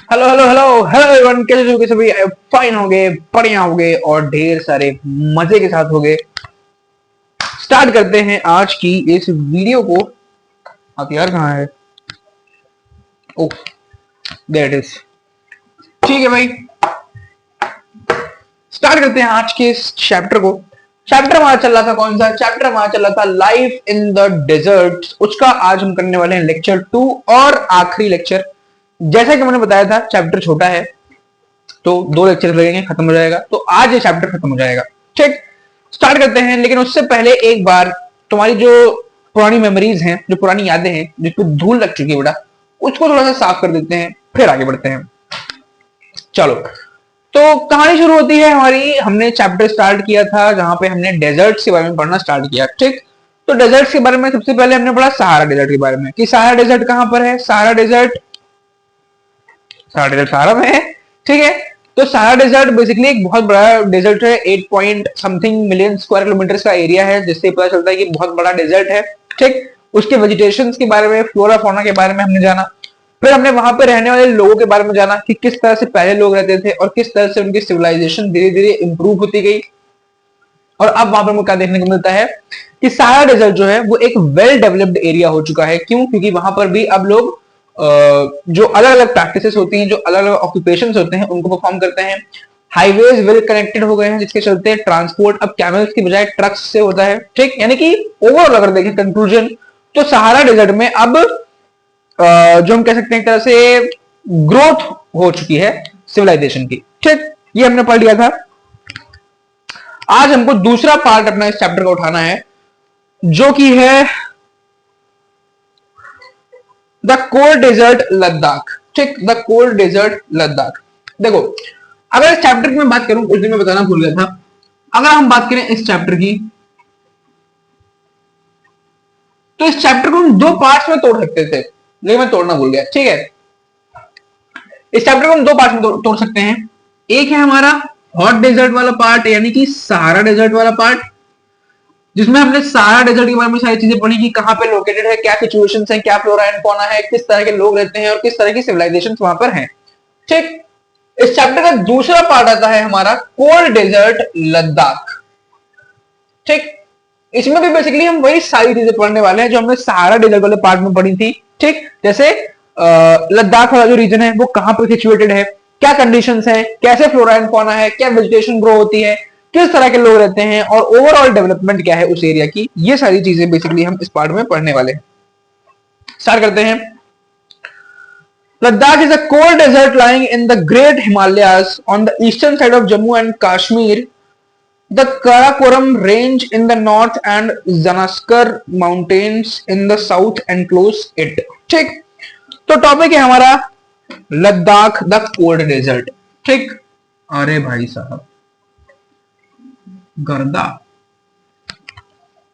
Hello hello hello hello everyone, कैसे हो? सभी फाइन होंगे, बढ़िया होंगे और ढेर सारे मजे के साथ होंगे। स्टार्ट करते हैं आज की इस वीडियो को। आप यार कहाँ है? ओह, देयर इट इज। ठीक है भाई, स्टार्ट करते हैं आज के इस चैप्टर को। चैप्टर हमारा चल रहा था, कौन सा चैप्टर हमारा चल रहा था? Life in the desert. उसका आज हम करने वाले हैं लेक्चर 2 और आखिरी लेक्चर। जैसा कि मैंने बताया था, चैप्टर छोटा है तो 2 लेक्चर लगेंगे, खत्म हो जाएगा। तो आज ये चैप्टर खत्म हो जाएगा। ठीक, स्टार्ट करते हैं। लेकिन उससे पहले एक बार तुम्हारी जो पुरानी मेमोरीज हैं, जो पुरानी यादें हैं, जिसको धूल लग चुकी है बेटा, उसको थोड़ा सा साफ कर देते हैं, फिर आगे बढ़ते हैं। चलो, तो कहानी शुरू होती है हमारी। हमने चैप्टर स्टार्ट किया था जहां पे हमने डेजर्ट्स के बारे में पढ़ना स्टार्ट किया। ठीक, तो डेजर्ट्स के बारे में सबसे पहले हमने पढ़ा सहारा डेजर्ट के बारे में कि सहारा डेजर्ट कहां पर है। सहारा डेजर्ट सहारा में है। ठीक है, तो सहारा डेजर्ट बेसिकली एक बहुत बड़ा डेजर्ट है। 8 point something million square kilometre का एरिया है, जिससे पता चलता है कि बहुत बड़ा डेजर्ट है। ठीक, उसके वेजिटेशन के बारे में, फ्लोरा फौना के बारे में हमने जाना। फिर हमने वहां पे रहने वाले लोगों के बारे में जाना कि किस तरह से पहले लोग रहते थे और किस तरह से उनकी सिविलाइजेशन धीरे धीरे इंप्रूव होती गई। और अब वहां पर मुझे क्या देखने को मिलता है कि सहारा डेजर्ट जो है वो एक वेल डेवलप्ड एरिया हो चुका है। क्यों? क्योंकि वहां पर भी अब लोग जो अलग अलग प्रैक्टिसेस होती हैं, जो अलग अलग ऑक्यूपेशंस होते हैं, उनको परफॉर्म करते हैं। हाईवेज वेल कनेक्टेड हो गए हैं, जिसके चलते ट्रांसपोर्ट अब कैमल्स की बजाय ट्रक्स से होता है। ठीक, यानी कि ओवरऑल अगर देखें कंक्लूजन, तो सहारा डेजर्ट में अब जो हम कह सकते हैं एक तरह से ग्रोथ हो चुकी है सिविलाइजेशन की। ठीक, ये हमने पढ़ लिया था। आज हमको दूसरा पार्ट अपना इस चैप्टर का उठाना है, जो कि है द कोल्ड डेजर्ट लद्दाख। ठीक, द कोल्ड डेजर्ट लद्दाख। देखो, अगर इस चैप्टर की मैं बात करूं, उस दिन मैं बताना भूल गया था, अगर हम बात करें इस चैप्टर की, तो इस चैप्टर को हम 2 पार्ट्स में तोड़ सकते थे, लेकिन मैं तोड़ना भूल गया। ठीक है, इस चैप्टर को हम 2 पार्ट में तोड़ सकते हैं। एक है हमारा हॉट डेजर्ट वाला पार्ट, यानी कि सहारा डेजर्ट वाला पार्ट, जिसमें हमने सहारा डेजर्ट के बारे में सारी चीजें पढ़ी कि कहां पे लोकेटेड है, क्या सिचुएशंस हैं, क्या फ्लोरा एंड फौना है, किस तरह के लोग रहते हैं और किस तरह की सिविलाइजेशंस वहां पर हैं। ठीक, इस चैप्टर का दूसरा पार्ट आता है हमारा कोल्ड डेजर्ट लद्दाख। ठीक, इसमें भी बेसिकली हम वही सारी चीजें पढ़ने वाले हैं जो हमने सहारा डेजर्ट वाले पार्ट में पढ़ी थी। ठीक, जैसे लद्दाख वाला जो रीजन है वो कहां पर सिचुएटेड है, क्या कंडीशंस हैं, कैसे फ्लोरा एंड फौना है, क्या वेजिटेशन ग्रो होती है, किस तरह के लोग रहते हैं और ओवरऑल डेवलपमेंट क्या है उस एरिया की। ये सारी चीजें बेसिकली हम इस पार्ट में पढ़ने वाले हैं। स्टार्ट करते हैं। Ladakh is a cold desert lying in the Great Himalayas on the eastern side of Jammu and Kashmir. The Karakoram Range in the north and Zanaskar Mountains in the south enclose it. ठीक, तो topic है हमारा Ladakh the cold desert. ठीक, अरे भाई साहब गर्दा,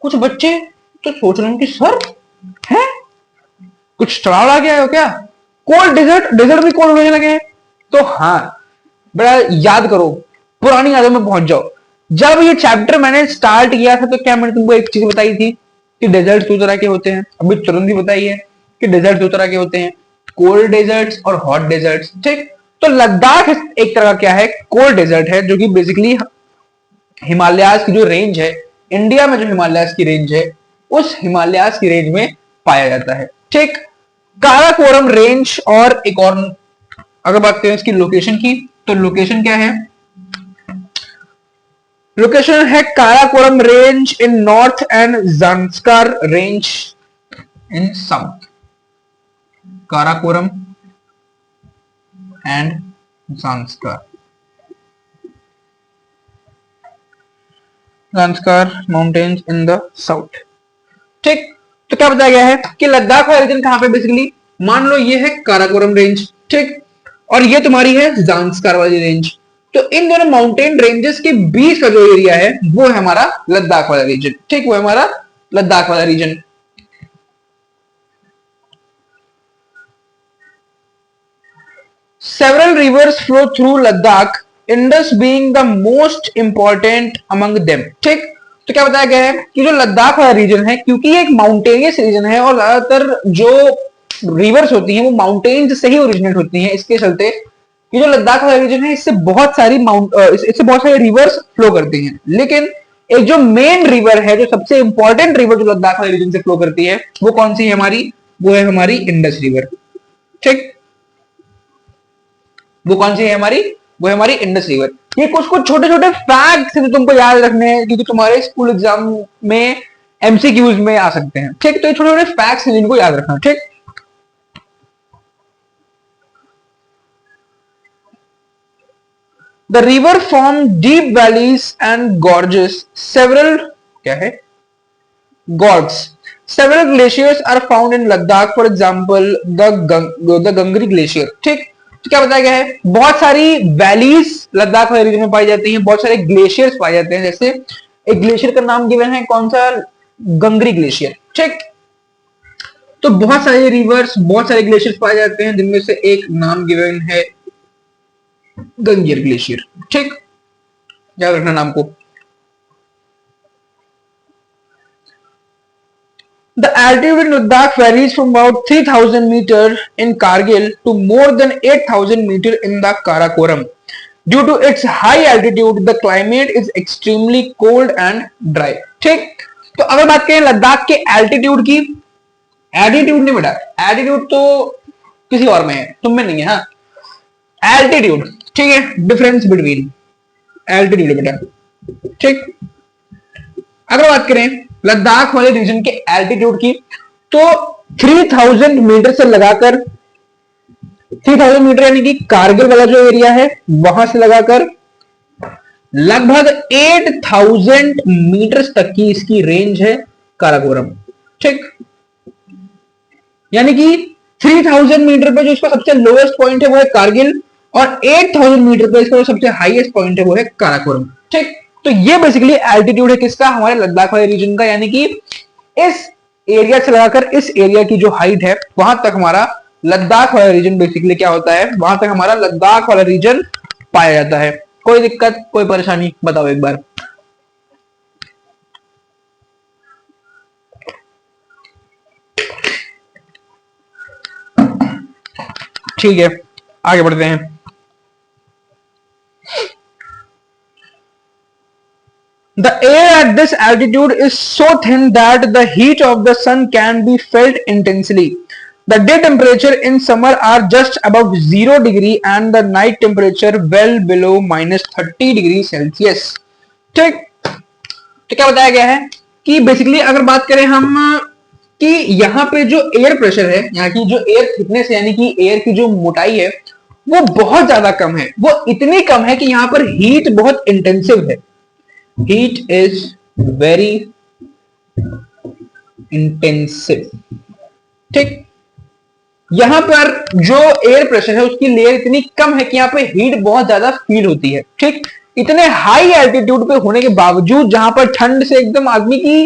कुछ बच्चे तो सोच रहे हैं कि सर है कुछ चढ़ाव आ गया है क्या, कोल्ड डेजर्ट, डेजर्ट भी कोल्ड होने लगे हैं। तो हाँ बड़ा याद करो, पुरानी यादों में पहुंच जाओ। जब ये चैप्टर मैंने स्टार्ट किया था तो क्या मैंने तुमको एक चीज बताई थी कि डेजर्ट 2 तरह के होते हैं। अभी तुरंत ही बताई है कि डेजर्ट 2 तरह के होते हैं, कोल्ड डेजर्ट्स और हॉट डेजर्ट्स। ठीक, तो लद्दाख एक तरह का क्या है, कोल्ड डेजर्ट है, जो कि बेसिकली हिमालयाज की जो रेंज है, इंडिया में जो हिमालयाज की रेंज है, उस हिमालयाज की रेंज में पाया जाता है। ठीक, काराकोरम रेंज और एक और अगर बात करें इसकी लोकेशन की, तो लोकेशन क्या है? लोकेशन है Karakoram range in north and Zanskar range in south. Karakoram and Zanskar mountains in the south. ठीक, तो क्या बताया गया है कि लद्दाख का रीजन कहां पे, बेसिकली मान लो ये है काराकोरम रेंज। ठीक, और ये तुम्हारी है ज़ांस्कार वाली रेंज। तो इन दोनों माउंटेन रेंजेस के बीच का जो एरिया है वो है हमारा लद्दाख वाला रीजन। ठीक, वो है हमारा लद्दाख वाला region. Several rivers flow through Ladakh, Indus being the most important among them. ठीक, तो क्या बताया गया है कि जो लद्दाख वाला रीजन है, क्योंकि ये एक माउंटेनियस रीजन है और ज्यादातर जो रिवर्स होती हैं वो माउंटेन्स से ही ओरिजिनेट होती हैं। इसके चलते ये जो लद्दाख वाला रीजन है इससे बहुत सारी इससे बहुत सारे रिवर्स फ्लो करती हैं। लेकिन एक जो मेन रिवर है, जो सबसे इंपॉर्टेंट रिवर जो लद्दाख वाले रीजन से फ्लो करती है, वो कौन सी है हमारी? वो है हमारी इंडस रिवर। ठीक, वो कौन सी है हमारी? वो है हमारी इंडस रिवर। ये कुछ कुछ छोटे छोटे फैक्ट्स हैं जो तुमको याद रखने हैं, क्योंकि तुम्हारे स्कूल एग्जाम में एमसीक्यूज में आ सकते हैं। ठीक, तो ये छोटे छोटे फैक्ट्स हैं जिनको याद रखना। ठीक, the river form deep valleys and gorges several, क्या है? Guards. Several glaciers are found in Ladakh, for example the Gangri glacier। ठीक, तो क्या बताया गया है? बहुत सारी वैलीज लद्दाख वाले रीजन में पाई जाती हैं, बहुत सारे ग्लेशियर्स पाए जाते हैं। जैसे एक ग्लेशियर का नाम गिवन है, कौन सा? गंगरी ग्लेशियर। ठीक, तो बहुत सारे रिवर्स, बहुत सारे ग्लेशियर्स पाए जाते हैं, जिनमें से एक नाम गिवन है गंगेर ग्लेशियर। ठीक, याद रखना नाम को। The altitude in Ladakh varies from about 3,000 meters in Kargil to more than 8,000 meters in the Karakoram. Due to its high altitude, the climate is extremely cold and dry. ठीक, तो अगर बात करें लद्दाख के एल्टीट्यूड की, एल्टीट्यूड नहीं बेटा, altitude तो किसी और में है, तुम में नहीं है। हाँ, एल्टीट्यूड, ठीक है, डिफरेंस बिटवीन एल्टीट्यूड बेटा। ठीक, अगर बात करें लद्दाख वाले रीजन के एल्टीट्यूड की, तो 3000 मीटर से लगाकर 3000 मीटर यानी कि कारगिल वाला जो एरिया है वहां से लगाकर लगभग 8000 मीटर तक की इसकी रेंज है काराकोरम। ठीक, यानी कि 3000 मीटर पे जो इसका सबसे लोएस्ट पॉइंट है वो है कारगिल, और 8000 मीटर पे इसका जो सबसे हाईएस्ट पॉइंट है वो है काराकोरम। ठीक, तो ये बेसिकली एल्टीट्यूड है किसका? हमारे लद्दाख वाले रीजन का, यानी कि इस एरिया से लगाकर इस एरिया की जो हाइट है वहां तक हमारा लद्दाख वाला रीजन बेसिकली क्या होता है, वहां तक हमारा लद्दाख वाला रीजन पाया जाता है। कोई दिक्कत, कोई परेशानी बताओ एक बार। ठीक है, आगे बढ़ते हैं। The air at this altitude is so thin that the heat of the sun can be felt intensely. The day temperature in summer are just above 0 degree and the night temperature well below -30 degree Celsius। ठीक, तो क्या बताया गया है कि basically अगर बात करें हम कि यहाँ पे जो एयर प्रेशर है, यहाँ की जो एयर थिकनेस है, यानी कि एयर की जो मोटाई है वो बहुत ज्यादा कम है। वो इतनी कम है कि यहाँ पर हीट बहुत इंटेंसिव है। Heat is very intensive। ठीक, यहां पर जो एयर प्रेशर है उसकी लेयर इतनी कम है कि यहां पे हीट बहुत ज्यादा फील होती है। ठीक, इतने हाई एल्टीट्यूड पे होने के बावजूद, जहां पर ठंड से एकदम आदमी की,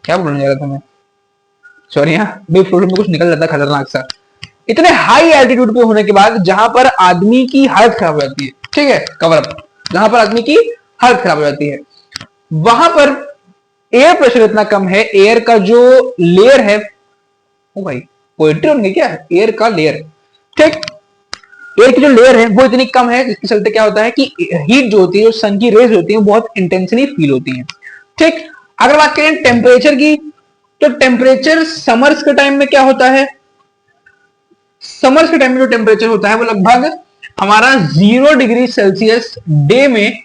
क्या बोलने जा रहा था मैं, सॉरी, यहाँ फ्लोट में कुछ निकल जाता खतरनाक सा। इतने हाई एल्टीट्यूड पे होने के बाद जहां पर आदमी की हालत खराब हो जाती है, ठीक है, कवर अप, जहां पर आदमी की हालत खराब हो जाती है, वहां पर एयर प्रेशर इतना कम है, एयर का जो लेयर है, ओ भाई पोएट्री होंगे क्या, एयर का लेयर, ठीक, एयर की जो लेयर है वो इतनी कम है जिसके चलते क्या होता है कि हीट जो होती है, जो सन की रेज होती है, बहुत इंटेंसली फील होती है। ठीक, अगर बात करें टेम्परेचर की, तो टेम्परेचर समर्स के टाइम में क्या होता है, समर्स के टाइम में जो टेम्परेचर होता है वो लगभग हमारा 0 डिग्री सेल्सियस डे में,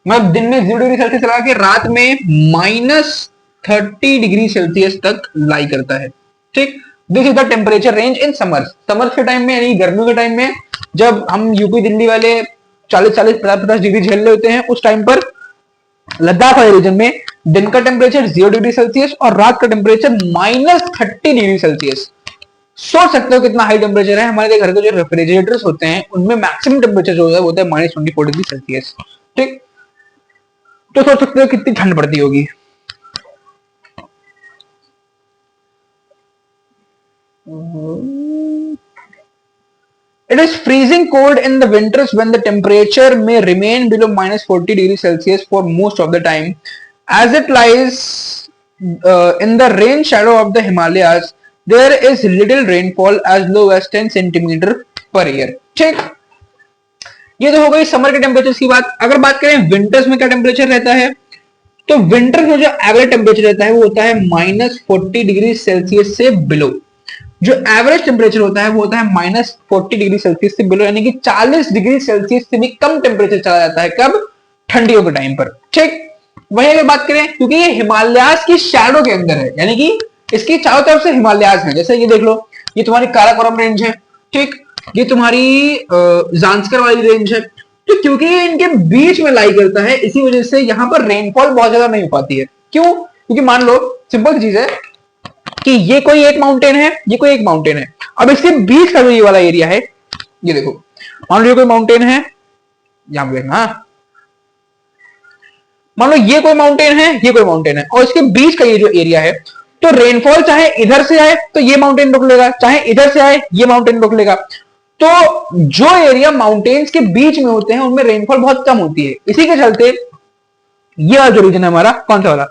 मतलब दिन में 0 डिग्री सेल्सियस लगा के रात में -30 डिग्री सेल्सियस तक लाई करता है। ठीक, this is the temperature range in summers. Summers के टाइम में यानी गर्मियों के टाइम में जब हम यूपी दिल्ली वाले 40-40, 50-50 डिग्री झेल रहे होते हैं, उस टाइम पर लद्दाख वाले रीजन में दिन का टेम्परेचर 0 डिग्री सेल्सियस और रात का टेम्परेचर -30 डिग्री सेल्सियस। सोच सकते हो कितना हाई टेम्परेचर है। हमारे घर के जो रेफ्रिजरेटर्स होते हैं उनमें मैक्सिमम टेम्परेचर जो है वो होता है -24 डिग्री सेल्सियस। ठीक, तो सोच सकते हो कितनी ठंड पड़ती होगी। It is freezing cold in the winters when the temperature may remain below -40 degrees Celsius for most of the time. As it lies in the rain shadow of the Himalayas, there is little rainfall as low as 10 centimetre per year. ठीक, ये तो हो गई summer के temperature की बात। अगर बात करें विंटर्स में क्या टेम्परेचर रहता है, तो विंटर में जो एवरेज टेम्परेचर रहता है वो होता है -40 डिग्री सेल्सियस से बिलो। जो एवरेज टेम्परेचर होता है वो होता है -40 डिग्री सेल्सियस से बिलो, यानी कि 40 डिग्री सेल्सियस से भी कम टेम्परेचर चला जाता है। कब? ठंडियों के टाइम पर। ठीक, वहीं अगर बात करें, क्योंकि ये हिमालयाज की शैडो के अंदर है, यानी कि इसकी चारों तरफ से हिमालयाज है। जैसे ये देख लो, ये तुम्हारी काराकोरम रेंज है, ठीक, ये तुम्हारी जांस्कर वाली रेंज है। तो क्योंकि ये इनके बीच में लाई करता है, इसी वजह से यहां पर रेनफॉल बहुत ज्यादा नहीं हो पाती है। क्यों? क्योंकि मान लो, सिंपल चीज है कि ये कोई एक माउंटेन है, ये कोई एक माउंटेन है। अब इसके बीच का जो ये वाला एरिया है, ये देखो, मान लो ये कोई माउंटेन है, यहां पे देखना, मान लो ये कोई माउंटेन है, ये कोई माउंटेन है, और इसके बीच का ये जो एरिया है, तो रेनफॉल चाहे इधर से आए तो ये माउंटेन रोक लेगा, चाहे इधर से आए ये माउंटेन रोक लेगा। तो जो एरिया माउंटेन्स के बीच में होते हैं उनमें रेनफॉल बहुत कम होती है। इसी के चलते ये वाला जो रीजन है हमारा, कौन सा वाला?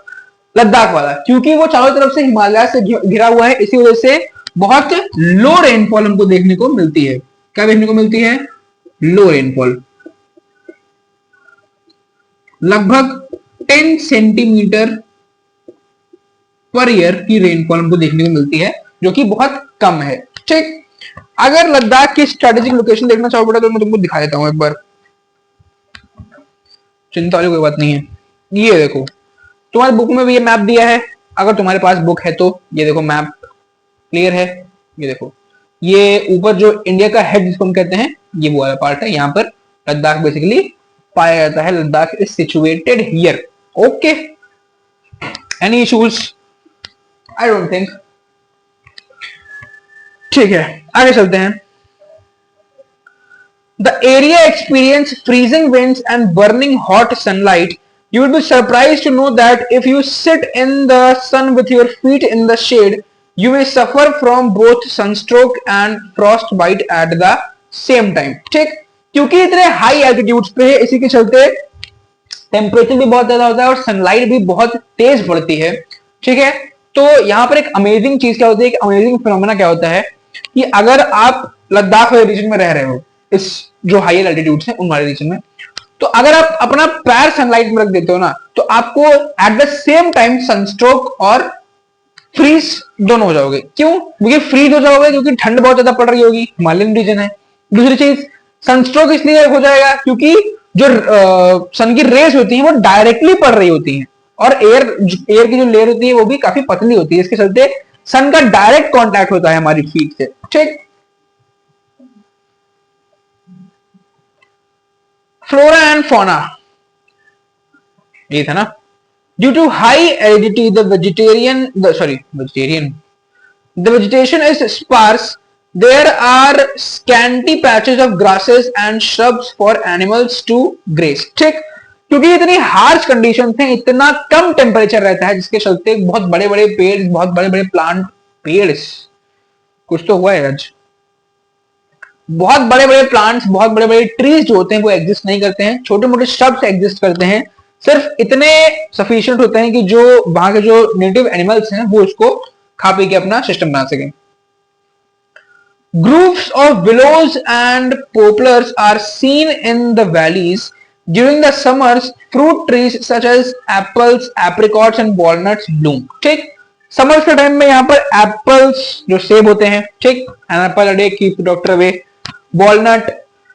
लद्दाख वाला, क्योंकि वो चारों तरफ से हिमालय से घिरा हुआ है, इसी वजह से बहुत लो रेनफॉल हमको देखने को मिलती है। क्या देखने को मिलती है? लो रेनफॉल, लगभग 10 सेंटीमीटर पर ईयर की रेनफॉल हमको देखने को मिलती है, जो कि बहुत कम है। ठीक, अगर लद्दाख की स्ट्रेटेजिक लोकेशन देखना चाहो बेटा, तो मैं तुमको दिखा देता हूं एक बार, चिंता वाली कोई बात नहीं है। ये देखो, तुम्हारे बुक में भी ये मैप दिया है, अगर तुम्हारे पास बुक है तो ये देखो मैप क्लियर है। ये देखो, ये ऊपर जो इंडिया का हेड जिसको हम कहते हैं, ये वो वाला पार्ट है, यहाँ पर लद्दाख बेसिकली पाया जाता है। Ladakh is situated here. Okay, any issues? I don't think. ठीक है, आगे चलते हैं। The area experience freezing winds and burning hot sunlight. You will be surprised to know that if you sit in the sun with your feet in the shade, you may suffer from both sunstroke and frostbite at the same time. ठीक, क्योंकि इतने high altitudes पे है, इसी के चलते temperature भी बहुत ज्यादा होता है और सनलाइट भी बहुत तेज पड़ती है। ठीक है, तो यहाँ पर एक अमेजिंग चीज क्या होती है, एक अमेजिंग फिनोमेना क्या होता है कि अगर आप लद्दाख वाले रीजन में रह रहे हो, इस जो हायर एल्टीट्यूड्स हैं उन वाले रीजन में, तो अगर आप अपना पैर सनलाइट में रख देते हो ना, तो आपको at the same time sunstroke और फ्रीज दोनों हो जाओगे। क्यों? क्योंकि फ्रीज हो जाओगे क्योंकि ठंड बहुत ज्यादा पड़ रही होगी, हिमालयन रीजन है। दूसरी चीज, सनस्ट्रोक इसलिए हो जाएगा क्योंकि जो सन की रेस होती है वो डायरेक्टली पड़ रही होती है, और एयर की जो लेयर होती है वो भी काफी पतली होती है, इसके चलते सन का डायरेक्ट कांटेक्ट होता है हमारी फीट से। ठीक, फ्लोरा एंड फौना, ये था ना। Due to high aridity the vegetation is sparse. There are scanty patches of grasses and shrubs for animals to graze. ठीक, क्योंकि इतनी हार्श कंडीशन है, इतना कम टेम्परेचर रहता है, जिसके चलते बहुत बड़े बड़े पेड़, बहुत बड़े बड़े प्लांट, पेड़ कुछ तो हुआ है आज, बहुत बड़े बड़े प्लांट्स, बहुत बड़े बड़े ट्रीज जो होते हैं वो एग्जिस्ट नहीं करते हैं, छोटे मोटे श्रब्स एग्जिस्ट करते हैं, सिर्फ इतने सफिशिएंट होते हैं कि जो वहां के जो नेटिव एनिमल्स हैं वो उसको खा पी के अपना सिस्टम बना सकें। Groups of willows and poplars are seen in the valleys. During the summers, fruit trees such as apples, apricots and walnuts bloom. ठीक, समर्स के टाइम में यहाँ पर एप्पल्स जो सेब होते हैं, ठीक, an apple a day keep doctor away, walnut,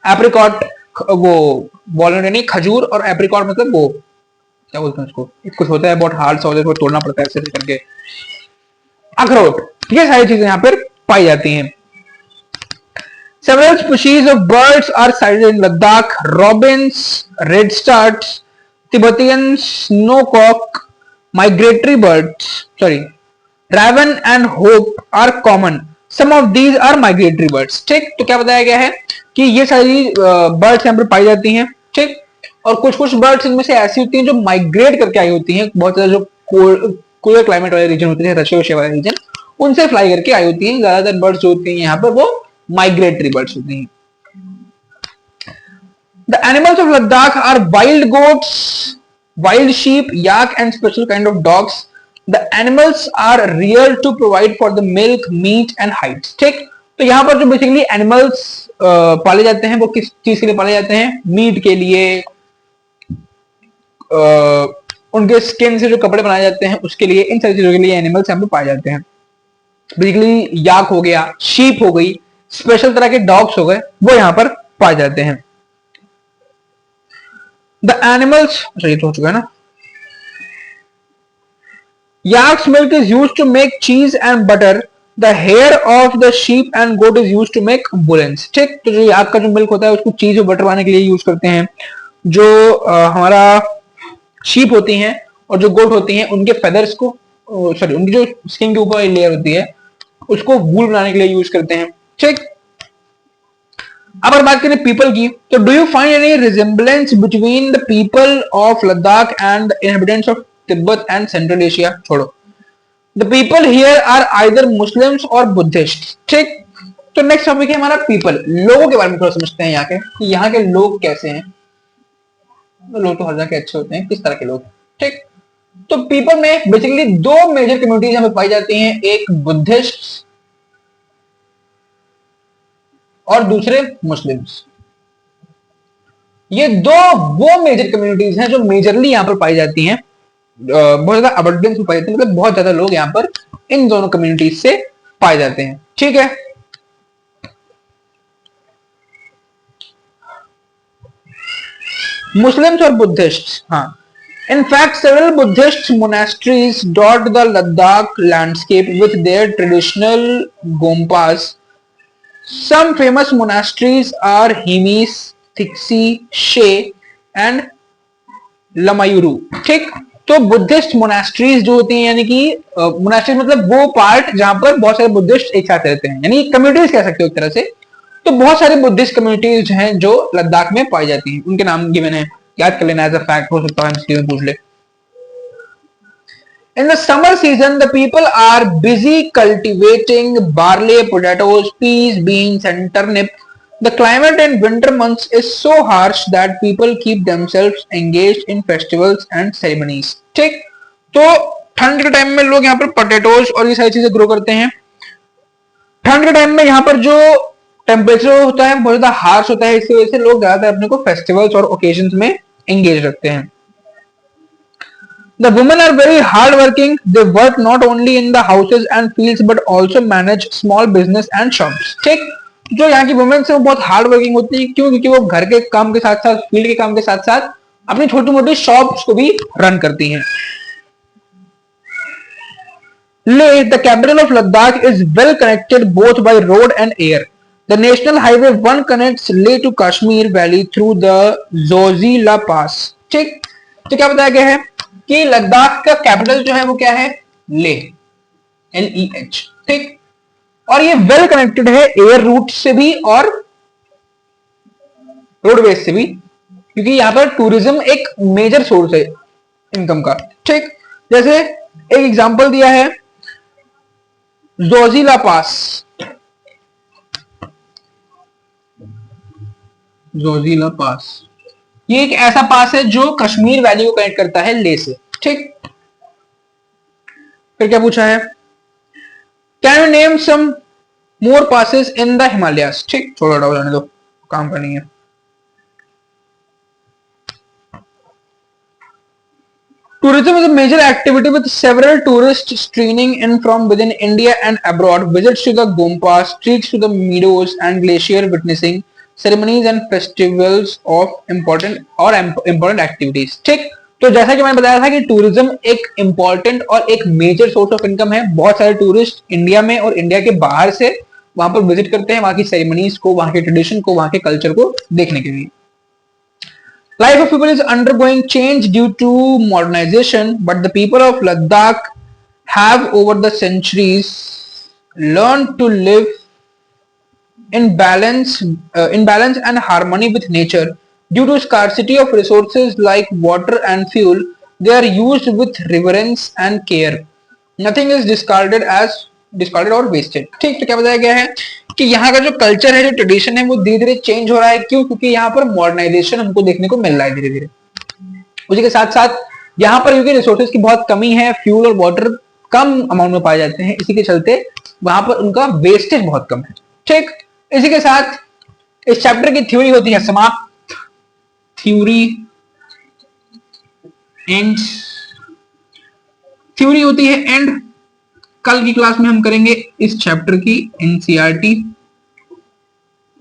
apricot, वो वॉलनट यानी खजूर, और एप्रिकॉट मतलब वो क्या बोलते हैं उसको, कुछ होता है बहुत हार्ड सा, उसको तोड़ना पड़ता है ऐसे करके, अखरोट। ये सारी चीजें यहाँ पर पाई जाती हैं। Several species of birds are sighted in Ladakh. Robins, redstarts, Tibetan snowcock, migratory birds, raven and hope are common. Some of these are migratory birds. ठीक, तो क्या बताया गया है कि ये सारी बर्ड्स यहाँ पर पाई जाती हैं। ठीक, और कुछ कुछ बर्ड्स इनमें से ऐसी होती हैं जो माइग्रेट करके आई होती हैं, बहुत ज्यादा जो कूलर क्लाइमेट वाले रीजन होते हैं, रशिया वाले रीजन, उनसे फ्लाई करके आई होती हैं। ज्यादातर बर्ड्स जो होती हैं यहाँ पर वो माइग्रेटरी बर्ड्स होती हैं। The animals of Ladakh are wild goats, wild sheep, yak and special kind of dogs. The animals are real to provide for the milk, meat and hides. ठीक, तो यहाँ पर जो बेसिकली एनिमल्स पाले जाते हैं वो किस चीज के लिए पाले जाते हैं? मीट के लिए, उनके स्किन से जो कपड़े बनाए जाते हैं उसके लिए, इन सारी चीजों के लिए एनिमल्स यहाँ पे पाए जाते हैं। बेसिकली याक हो गया, शीप हो गई, स्पेशल तरह के डॉग्स हो गए, वो यहाँ पर पाए जाते हैं। द एनिमल्स, ये तो हो चुका है ना। Yak's milk is used to make cheese and butter. The hair of the sheep and goat is used to make woolens. ठीक, तो जो याक का जो मिल्क होता है उसको चीज और बटर बनाने के लिए यूज करते हैं। जो हमारा शीप होती हैं और जो गोट होती हैं उनके फेदर्स को, सॉरी उनकी जो स्किन के ऊपर लेयर होती है उसको वूल बनाने के लिए यूज करते हैं। ठीक, अब अगर बात करें पीपल की, तो do you find any resemblance between the people of Ladakh and inhabitants of Tibet and central Asia? छोड़ो, the people here are either Muslims और बुद्धिस्ट। ठीक, तो नेक्स्ट टॉपिक है हमारा पीपल, लोगों के बारे में थोड़ा समझते हैं यहाँ के, कि यहाँ के लोग कैसे हैं। लोग तो हर जगह के अच्छे होते हैं, किस तरह के लोग? ठीक, तो पीपल में बेसिकली दो मेजर कम्युनिटीज हमें पाई जाती हैं, एक बुद्धिस्ट और दूसरे मुस्लिम्स। ये दो वो मेजर कम्युनिटीज हैं जो मेजरली यहां पर पाई जाती हैं, बहुत ज्यादा अबंडेंस में पाई जाती है, मतलब बहुत ज्यादा लोग यहां पर इन दोनों कम्युनिटीज से पाए जाते हैं। ठीक है, मुस्लिम्स और बुद्धिस्ट, हाँ, in fact several Buddhist monasteries dot the Ladakh landscape with their traditional gompas. Some famous monasteries are Hemis, Thiksi, She and Lamayuru। ठीक, तो बुद्धिस्ट मोनास्ट्रीज जो होती हैं, यानी कि मोनास्ट्री मतलब वो पार्ट जहां पर बहुत सारे बुद्धिस्ट एक साथ रहते हैं, यानी कम्युनिटीज कह सकते हो एक तरह से। तो बहुत सारे बुद्धिस्ट कम्युनिटीज हैं जो लद्दाख में पाई जाती हैं, उनके नाम गिवन है, याद कर लेना, एज अ फैक्ट हो सकता है एमसीक्यू में पूछ ले। In the summer season, the people are busy cultivating barley, potatoes, peas, beans, and turnip. The climate in winter months is so harsh that people keep themselves engaged in festivals and ceremonies. ठीक, तो ठंड के time में लोग यहाँ पर potatoes और ये सारी चीजें ग्रो करते हैं। ठंड के टाइम में यहाँ पर जो टेम्परेचर होता है बहुत ज्यादा हार्श होता है, इसकी वजह से लोग ज्यादातर अपने को फेस्टिवल्स और ओकेजन्स में एंगेज रखते हैं। The women are very hard working. They work not only in the houses and fields but also manage small business and shops. ठीक, जो यहाँ की वुमेन है वो बहुत हार्ड वर्किंग होती है, क्यों? क्योंकि वो घर के काम के साथ साथ, फील्ड के काम के साथ साथ अपनी छोटी मोटी शॉप्स को भी रन करती हैं। Leh, the capital of Ladakh, is well connected both by road and air. The National Highway 1 connects Leh to Kashmir Valley through the Zojila Pass. ठीक, तो क्या बताया गया है कि लद्दाख का कैपिटल जो है वो क्या है? लेह, LEH। ठीक, और ये वेल कनेक्टेड है एयर रूट से भी और रोडवेज से भी, क्योंकि यहां पर टूरिज्म एक मेजर सोर्स है इनकम का। ठीक, जैसे एक एग्जांपल दिया है जोजिला पास। जोजिला पास ये एक ऐसा पास है जो कश्मीर वैली को कनेक्ट करता है लेह से। ठीक, फिर क्या पूछा है? Can you name some more passes in the Himalayas? ठीक, छोड़ो हटाओ, जाने दो, काम करनी है। Tourism is a major activity with several tourists streaming in from within India and abroad. Visits to the Gompas, treks to the meadows and glacier witnessing ceremonies and festivals of important activities. ठीक, तो जैसा कि मैंने बताया था कि tourism एक important और एक मेजर सोर्स ऑफ इनकम है। बहुत सारे टूरिस्ट इंडिया में और इंडिया के बाहर से वहां पर विजिट करते हैं, वहां की सेरेमनीज को, वहां के ट्रेडिशन को, वहां के कल्चर को देखने के लिए। Life of people is undergoing change due to modernization, but the people of Ladakh have over the centuries learned to live in balance and harmony with nature. Due to scarcity of resources like water and fuel, they are used with reverence and care. Nothing is discarded or wasted. ठीक, तो क्या बताया गया है कि यहाँ का जो कल्चर है, जो ट्रेडिशन है, वो धीरे धीरे चेंज हो रहा है। क्यों? क्योंकि यहाँ पर मॉडर्नाइजेशन हमको देखने को मिल रहा है धीरे धीरे। उसी के साथ साथ यहाँ पर क्योंकि रिसोर्सेज की बहुत कमी है, फ्यूल और वाटर कम अमाउंट में पाए जाते हैं, इसी के चलते वहां पर उनका वेस्टेज बहुत कम है। ठीक, इसी के साथ इस चैप्टर की थ्योरी होती है समाप्त। थ्योरी एंड, थ्योरी होती है एंड। कल की क्लास में हम करेंगे इस चैप्टर की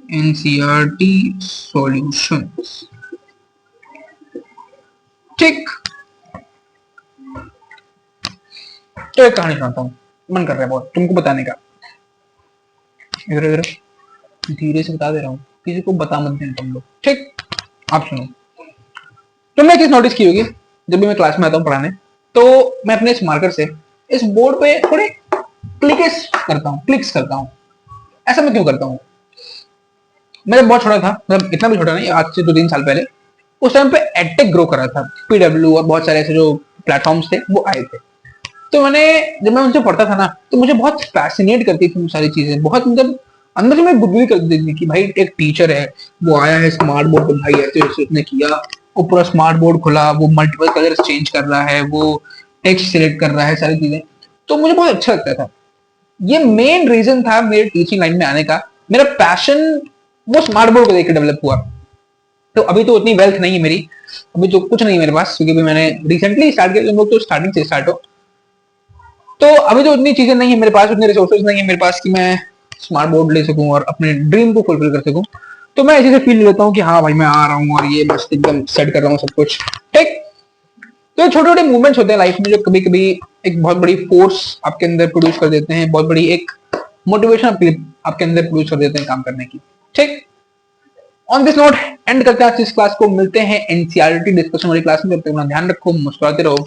एनसीईआरटी सॉल्यूशंस। ठीक, तो एक कहानी सुनाता हूं, मन कर रहा है बहुत तुमको बताने का। इधर इधर धीरे से बता दे रहा हूं, किसी को बता मत देना तुम लोग। ठीक, आप सुनो। तुमने किस नोटिस की होगी, जब भी मैं क्लास में आता हूँ पढ़ाने, तो मैं अपने इस मार्कर से इस बोर्ड पे थोड़े क्लिक्स करता हूँ। ऐसा मैं क्यों करता हूँ? मैं जब बहुत छोटा था, मतलब इतना भी छोटा नहीं, आज से 2-3 साल पहले, उस टाइम पे एडटेक ग्रो कर रहा था, पीडब्ल्यू और बहुत सारे ऐसे जो प्लेटफॉर्म्स थे वो आए थे। तो मैंने, जब मैं उनसे पढ़ता था ना, तो मुझे बहुत फैसिनेट करती थी सारी चीजें, बहुत मतलब अंदर से मैं गुदगुदी कर देती थी कि भाई एक टीचर है, वो आया है स्मार्ट बोर्ड पे, भाई ऐसे ऐसे उसने किया, वो पूरा स्मार्ट बोर्ड खुला, वो मल्टीपल कलर चेंज कर रहा है, वो टेक्स्ट सिलेक्ट कर रहा है, सारी चीजें। तो मुझे बहुत अच्छा लगता था। ये मेन रीजन था मेरे टीचिंग लाइन में आने का। मेरा पैशन वो स्मार्ट बोर्ड को देख के डेवलप हुआ। तो अभी तो उतनी वेल्थ नहीं है मेरी, अभी तो कुछ नहीं है मेरे पास, क्योंकि मैंने रिसेंटली स्टार्ट किया, तुम लोग तो स्टार्टिंग से स्टार्ट हो। तो अभी तो उतनी चीजें नहीं है मेरे पास, उतने रिसोर्सेज नहीं है मेरे पास कि मैं स्मार्ट बोर्ड ले सकूं और अपने ड्रीम को फुलफिल कर सकूं। तो मैं ऐसे से फील लेता हूँ कि हाँ भाई मैं आ रहा हूँ और ये मस्त एकदम सेट कर रहा हूँ सब कुछ। ठीक, तो छोटे छोटे मूवमेंट्स होते हैं लाइफ में, जो कभी कभी एक बहुत बड़ी फोर्स आपके अंदर प्रोड्यूस कर देते हैं, बहुत बड़ी एक मोटिवेशन आपके अंदर प्रोड्यूस कर देते हैं काम करने की। ठीक, ऑन दिस नोट एंड करते हैं आज इस क्लास को। मिलते हैं एनसीईआरटी डिस्कशन वाली क्लास में, तब तक अपना ध्यान रखो, मुस्कुराते रहो।